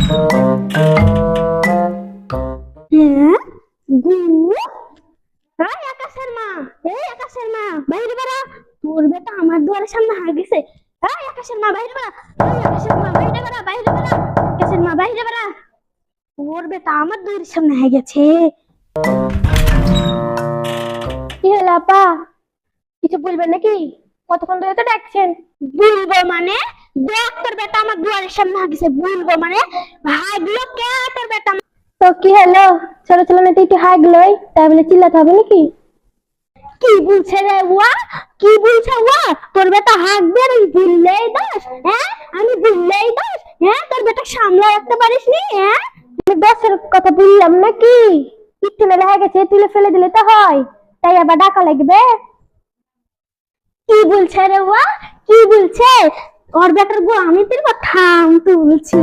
হ্যাঁ গু এই আকাশের মা, এই আকাশের মা বাইরে বেরা, তোর বেটা আমার দুয়ারের সামনে হার গেছে। এই আকাশের মা বাইরে বেরা, এই আকাশের মা বাইরে বেরা, বাইরে বেরা, আকাশের মা বাইরে বেরা, তোর বেটা আমার দুয়ারের সামনে হার গেছে। কি হলো আপা, কিছু বলবেন নাকি? কতক্ষণ ধরে তো ডাকছেন। বলবো মানে দেখ, তোর বেটা আমার দুয়ারের সামনে হার গেছে। বলবো মানে হাগলো কে তোর বেটা? তো কি হলো, ছোট ছোট না একটু হাগলোই, তাই বলে চিল্লাতে হবে নাকি? কি বলছে রে ওয়া, কি বলছে ওয়া? তোর বেটা হাগবে আর বললেই দোষ? হ্যাঁ আমি বললেই দোষ? হ্যাঁ তোর বেটা সামলা রাখতে পারিস নি? হ্যাঁ আমি দোষের কথা বললাম নাকি? একটু মেলে হয়ে গেছে, তুলে ফেলে দিলে তো হয়, তাই আবার ডাকা লাগবে? কি বলছে রে ওয়া, কি বলছে? ওর বেটার গো আমি তোর কথা আমি তো বলছি।